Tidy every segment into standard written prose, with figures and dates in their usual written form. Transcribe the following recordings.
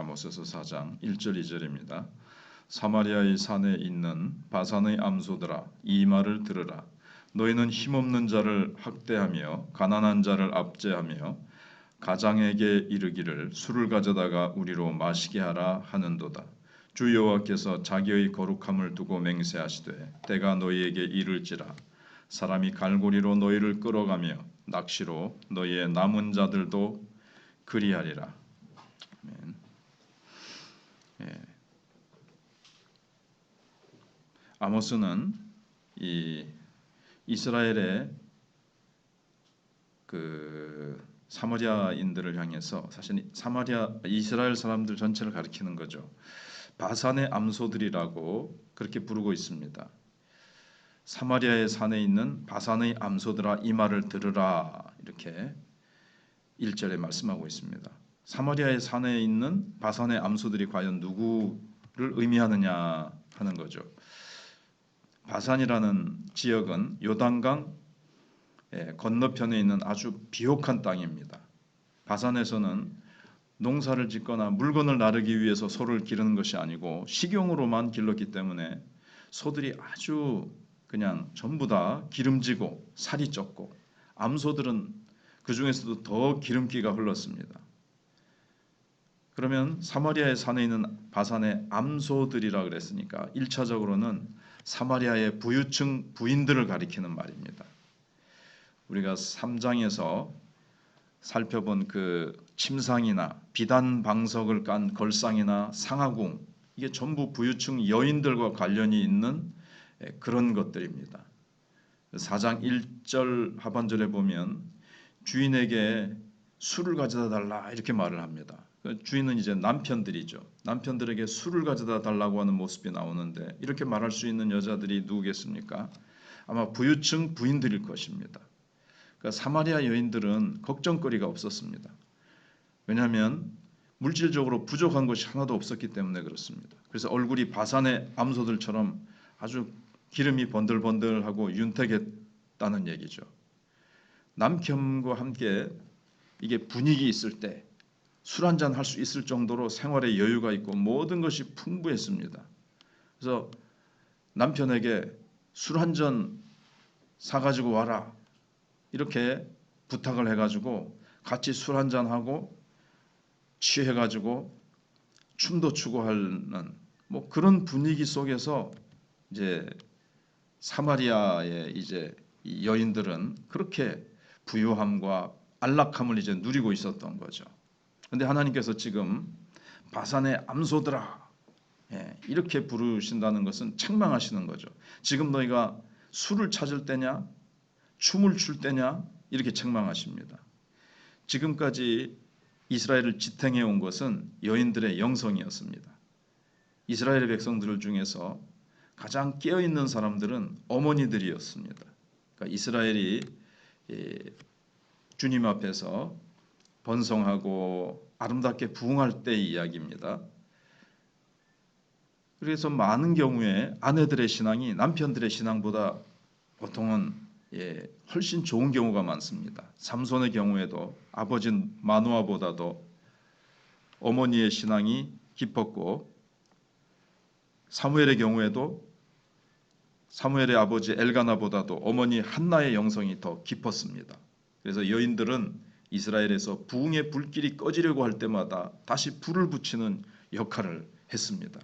아모스서 4장 1절 2절입니다. 사마리아의 산에 있는 바산의 암소들아, 이 말을 들으라. 너희는 힘없는 자를 학대하며 가난한 자를 압제하며 가장에게 이르기를 술을 가져다가 우리로 마시게 하라 하는도다. 주 여호와께서 자기의 거룩함을 두고 맹세하시되 때가 너희에게 이를지라. 사람이 갈고리로 너희를 끌어가며 낚시로 너희의 남은 자들도 그리하리라. 아멘. 예. 아모스는 이 이스라엘의 그 사마리아인들을 향해서, 사실 이스라엘 사람들 전체를 가리키는 거죠. 바산의 암소들이라고 그렇게 부르고 있습니다. 사마리아의 산에 있는 바산의 암소들아, 이 말을 들으라, 이렇게 1절에 말씀하고 있습니다. 사마리아의 산에 있는 바산의 암소들이 과연 누구를 의미하느냐 하는 거죠. 바산이라는 지역은 요단강 건너편에 있는 아주 비옥한 땅입니다. 바산에서는 농사를 짓거나 물건을 나르기 위해서 소를 기르는 것이 아니고 식용으로만 길렀기 때문에 소들이 아주 그냥 전부 다 기름지고 살이 쪘고, 암소들은 그 중에서도 더 기름기가 흘렀습니다. 그러면 사마리아의 산에 있는 바산의 암소들이라 그랬으니까 1차적으로는 사마리아의 부유층 부인들을 가리키는 말입니다. 우리가 3장에서 살펴본 그 침상이나 비단 방석을 깐 걸상이나 상하궁, 이게 전부 부유층 여인들과 관련이 있는 그런 것들입니다. 4장 1절 하반절에 보면 주인에게 술을 가져다 달라 이렇게 말을 합니다. 주인은 이제 남편들이죠. 남편들에게 술을 가져다 달라고 하는 모습이 나오는데, 이렇게 말할 수 있는 여자들이 누구겠습니까? 아마 부유층 부인들일 것입니다. 그러니까 사마리아 여인들은 걱정거리가 없었습니다. 왜냐하면 물질적으로 부족한 것이 하나도 없었기 때문에 그렇습니다. 그래서 얼굴이 바산의 암소들처럼 아주 기름이 번들번들하고 윤택했다는 얘기죠. 남편과 함께 이게 분위기 있을 때 술 한잔 할 수 있을 정도로 생활에 여유가 있고 모든 것이 풍부했습니다. 그래서 남편에게 술 한잔 사가지고 와라 이렇게 부탁을 해가지고 같이 술 한잔하고 취해가지고 춤도 추고 하는 뭐 그런 분위기 속에서 이제 사마리아의 이제 여인들은 그렇게 부유함과 안락함을 이제 누리고 있었던 거죠. 그런데 하나님께서 지금 바산의 암소들아 이렇게 부르신다는 것은 책망하시는 거죠. 지금 너희가 술을 찾을 때냐, 춤을 출 때냐, 이렇게 책망하십니다. 지금까지 이스라엘을 지탱해 온 것은 여인들의 영성이었습니다. 이스라엘의 백성들 중에서 가장 깨어있는 사람들은 어머니들이었습니다. 그러니까 이스라엘이 주님 앞에서 번성하고 아름답게 부흥할 때의 이야기입니다. 그래서 많은 경우에 아내들의 신앙이 남편들의 신앙보다 보통은 훨씬 좋은 경우가 많습니다. 삼손의 경우에도 아버지 마노아보다도 어머니의 신앙이 깊었고, 사무엘의 경우에도 사무엘의 아버지 엘가나보다도 어머니 한나의 영성이 더 깊었습니다. 그래서 여인들은 이스라엘에서 부흥의 불길이 꺼지려고 할 때마다 다시 불을 붙이는 역할을 했습니다.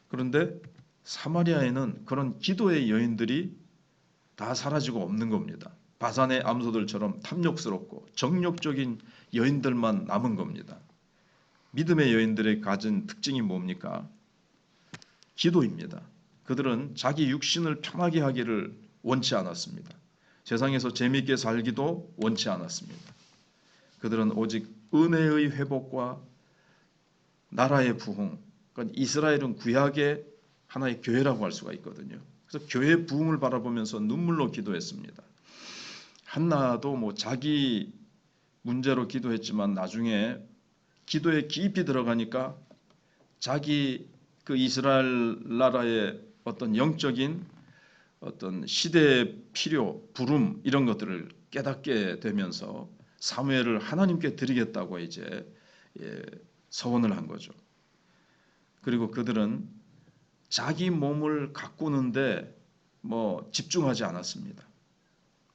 그런데 사마리아에는 그런 기도의 여인들이 다 사라지고 없는 겁니다. 바산의 암소들처럼 탐욕스럽고 정욕적인 여인들만 남은 겁니다. 믿음의 여인들의 가진 특징이 뭡니까? 기도입니다. 그들은 자기 육신을 편하게 하기를 원치 않았습니다. 세상에서 재미있게 살기도 원치 않았습니다. 그들은 오직 은혜의 회복과 나라의 부흥, 그러니까 이스라엘은 구약의 하나의 교회라고 할 수가 있거든요. 그래서 교회 부흥을 바라보면서 눈물로 기도했습니다. 한나도 뭐 자기 문제로 기도했지만 나중에 기도에 깊이 들어가니까 자기 그 이스라엘 나라의 어떤 영적인 어떤 시대의 필요, 부름 이런 것들을 깨닫게 되면서 사무엘을 하나님께 드리겠다고 이제 서원을 한 거죠. 그리고 그들은 자기 몸을 가꾸는데 집중하지 않았습니다.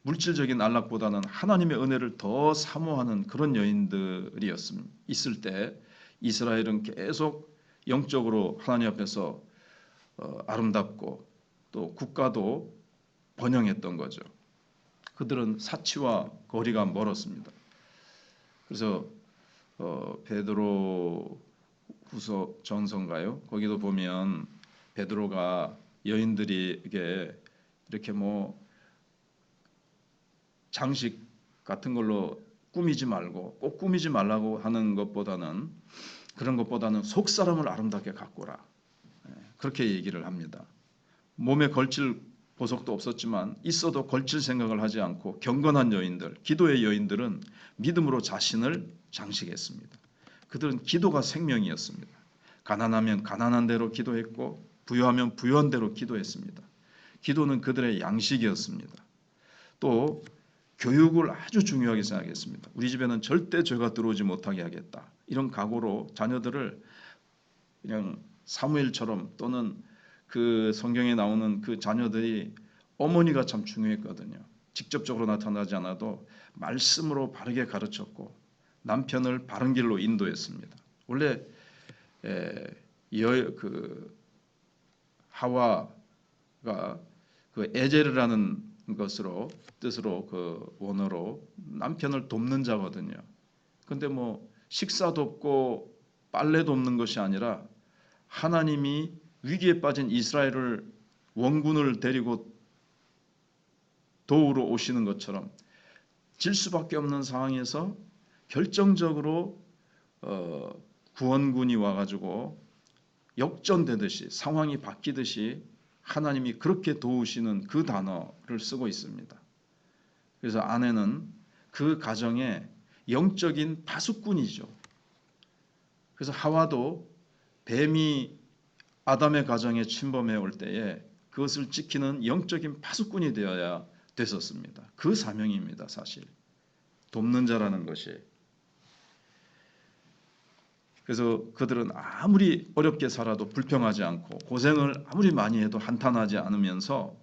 물질적인 안락보다는 하나님의 은혜를 더 사모하는 그런 여인들이 있을 때 이스라엘은 계속 영적으로 하나님 앞에서 아름답고 또 국가도 번영했던 거죠. 그들은 사치와 거리가 멀었습니다. 그래서 베드로 후서 전서인가요? 거기도 보면 베드로가 여인들에게 이렇게 장식 같은 걸로 꾸미지 말고 꼭 꾸미지 말라고 하는 것보다는 그런 것보다는 속 사람을 아름답게 가꾸라. 그렇게 얘기를 합니다. 몸에 걸칠 보석도 없었지만 있어도 걸칠 생각을 하지 않고 경건한 여인들, 기도의 여인들은 믿음으로 자신을 장식했습니다. 그들은 기도가 생명이었습니다. 가난하면 가난한 대로 기도했고 부유하면 부유한 대로 기도했습니다. 기도는 그들의 양식이었습니다. 또 교육을 아주 중요하게 생각했습니다. 우리 집에는 절대 죄가 들어오지 못하게 하겠다. 이런 각오로 자녀들을 그냥 사무엘처럼 또는 그 성경에 나오는 그 자녀들이 어머니가 참 중요했거든요. 직접적으로 나타나지 않아도 말씀으로 바르게 가르쳤고 남편을 바른 길로 인도했습니다. 원래 하와가 그 에제르라는 것으로 뜻으로 그 원어로 남편을 돕는 자거든요. 근데 식사 돕고 빨래 돕는 것이 아니라 하나님이 위기에 빠진 이스라엘을 원군을 데리고 도우러 오시는 것처럼 질 수밖에 없는 상황에서 결정적으로 구원군이 와가지고 역전되듯이 상황이 바뀌듯이 하나님이 그렇게 도우시는 그 단어를 쓰고 있습니다. 그래서 아내는 그 가정의 영적인 파수꾼이죠. 그래서 하와도 뱀이 아담의 가정에 침범해 올 때에 그것을 지키는 영적인 파수꾼이 되어야 됐었습니다. 그 사명입니다. 사실 돕는 자라는 것이. 그래서 그들은 아무리 어렵게 살아도 불평하지 않고 고생을 아무리 많이 해도 한탄하지 않으면서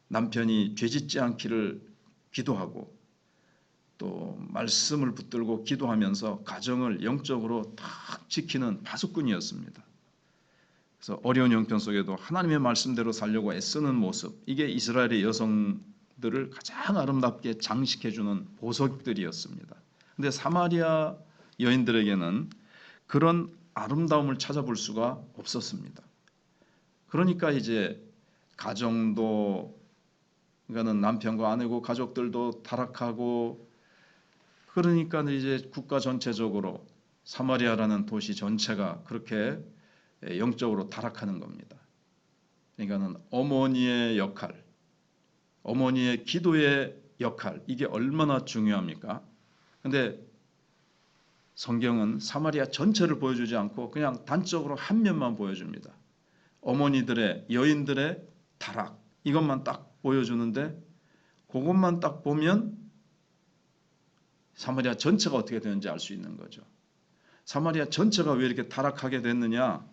남편이 죄짓지 않기를 기도하고 또 말씀을 붙들고 기도하면서 가정을 영적으로 딱 지키는 파수꾼이었습니다. 그래서 어려운 형편 속에도 하나님의 말씀대로 살려고 애쓰는 모습, 이게 이스라엘의 여성들을 가장 아름답게 장식해주는 보석들이었습니다. 근데 사마리아 여인들에게는 그런 아름다움을 찾아볼 수가 없었습니다. 그러니까 이제 가정도, 그러니까는 남편과 아내고 가족들도 타락하고, 그러니까 이제 국가 전체적으로 사마리아라는 도시 전체가 그렇게 영적으로 타락하는 겁니다. 그러니까는 어머니의 역할, 어머니의 기도의 역할, 이게 얼마나 중요합니까? 근데 성경은 사마리아 전체를 보여주지 않고 그냥 단적으로 한 면만 보여줍니다. 어머니들의, 여인들의 타락, 이것만 딱 보여주는데 그것만 딱 보면 사마리아 전체가 어떻게 되는지 알 수 있는 거죠. 사마리아 전체가 왜 이렇게 타락하게 됐느냐?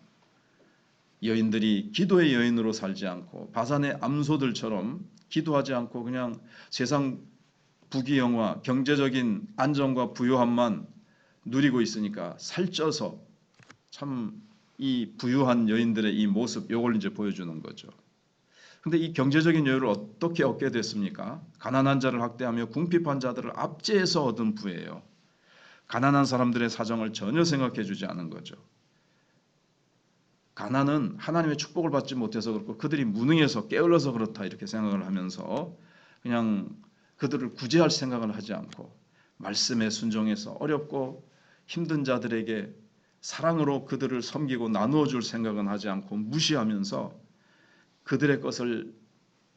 여인들이 기도의 여인으로 살지 않고 바산의 암소들처럼 기도하지 않고 그냥 세상 부귀영화, 경제적인 안정과 부유함만 누리고 있으니까 살쪄서 참 이 부유한 여인들의 이 모습, 이걸 이제 보여주는 거죠. 근데 이 경제적인 여유를 어떻게 얻게 됐습니까? 가난한 자를 학대하며 궁핍한 자들을 압제해서 얻은 부예요. 가난한 사람들의 사정을 전혀 생각해 주지 않은 거죠. 가난은 하나님의 축복을 받지 못해서 그렇고 그들이 무능해서 게을러서 그렇다 이렇게 생각을 하면서 그냥 그들을 구제할 생각을 하지 않고 말씀에 순종해서 어렵고 힘든 자들에게 사랑으로 그들을 섬기고 나누어 줄 생각은 하지 않고 무시하면서 그들의 것을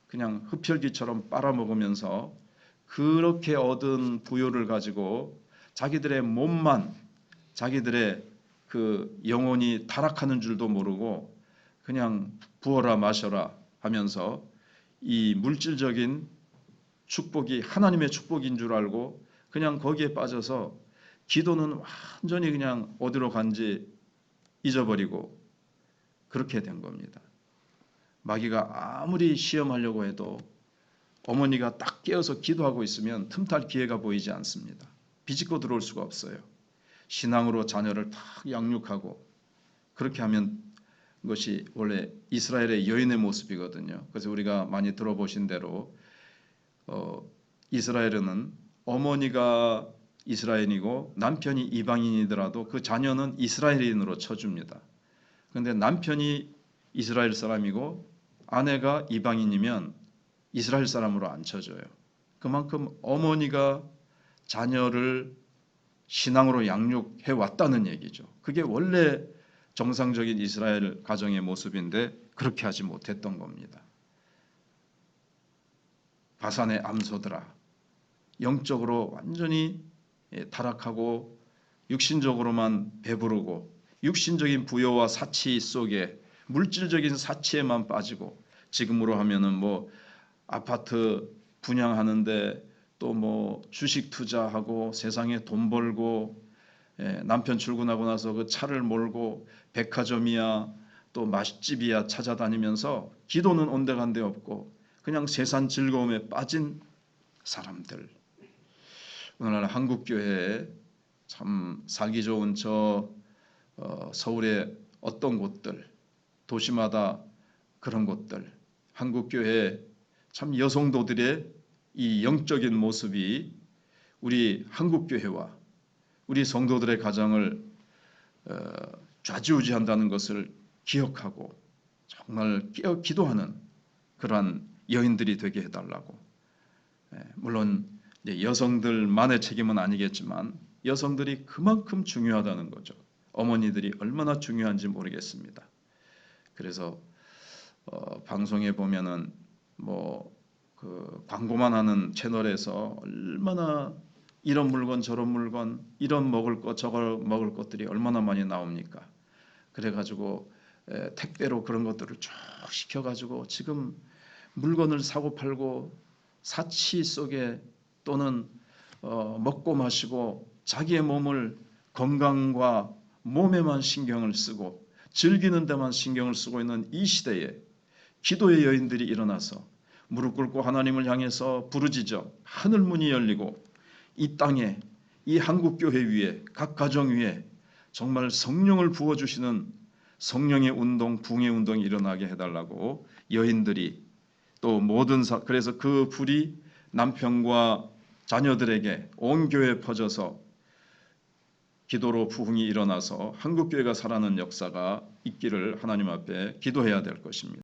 그냥 흡혈귀처럼 빨아먹으면서 그렇게 얻은 부요를 가지고 자기들의 몸만, 자기들의 그 영혼이 타락하는 줄도 모르고 그냥 부어라 마셔라 하면서 이 물질적인 축복이 하나님의 축복인 줄 알고 그냥 거기에 빠져서 기도는 완전히 그냥 어디로 간지 잊어버리고 그렇게 된 겁니다. 마귀가 아무리 시험하려고 해도 어머니가 딱 깨어서 기도하고 있으면 틈탈 기회가 보이지 않습니다. 비집고 들어올 수가 없어요. 신앙으로 자녀를 딱 양육하고 그렇게 하면 것이 원래 이스라엘의 여인의 모습이거든요. 그래서 우리가 많이 들어보신 대로 이스라엘은 어머니가 이스라엘이고 남편이 이방인이더라도 그 자녀는 이스라엘인으로 쳐줍니다. 그런데 남편이 이스라엘 사람이고 아내가 이방인이면 이스라엘 사람으로 안 쳐줘요. 그만큼 어머니가 자녀를 신앙으로 양육해 왔다는 얘기죠. 그게 원래 정상적인 이스라엘 가정의 모습인데 그렇게 하지 못했던 겁니다. 바산의 암소들아, 영적으로 완전히 타락하고 육신적으로만 배부르고 육신적인 부여와 사치 속에 물질적인 사치에만 빠지고 지금으로 하면은 뭐 아파트 분양하는데 또 뭐 주식 투자하고 세상에 돈 벌고 남편 출근하고 나서 그 차를 몰고 백화점이야 또 맛집이야 찾아다니면서 기도는 온데간데 없고 그냥 세상 즐거움에 빠진 사람들. 오늘날 한국 교회에 참 살기 좋은 서울의 어떤 곳들 도시마다 그런 곳들 한국 교회 참 여성도들의 이 영적인 모습이 우리 한국 교회와 우리 성도들의 가정을 좌지우지한다는 것을 기억하고 정말 깨어 기도하는 그러한 여인들이 되게 해달라고. 물론 여성들만의 책임은 아니겠지만 여성들이 그만큼 중요하다는 거죠. 어머니들이 얼마나 중요한지 모르겠습니다. 그래서 방송에 보면은 그 광고만 하는 채널에서 얼마나 이런 물건 저런 물건 이런 먹을 것 저걸 먹을 것들이 얼마나 많이 나옵니까? 그래가지고 택배로 그런 것들을 쭉 시켜가지고 지금 물건을 사고 팔고 사치 속에 또는 먹고 마시고 자기의 몸을 건강과 몸에만 신경을 쓰고 즐기는 데만 신경을 쓰고 있는 이 시대에 기도의 여인들이 일어나서 무릎 꿇고 하나님을 향해서 부르짖어 하늘 문이 열리고 이 땅에 이 한국 교회 위에 각 가정 위에 정말 성령을 부어주시는 성령의 운동, 붕의 운동이 일어나게 해달라고 여인들이 또 모든 그래서 그 불이 남편과 자녀들에게 온 교회에 퍼져서 기도로 부흥이 일어나서 한국 교회가 살아나는 역사가 있기를 하나님 앞에 기도해야 될 것입니다.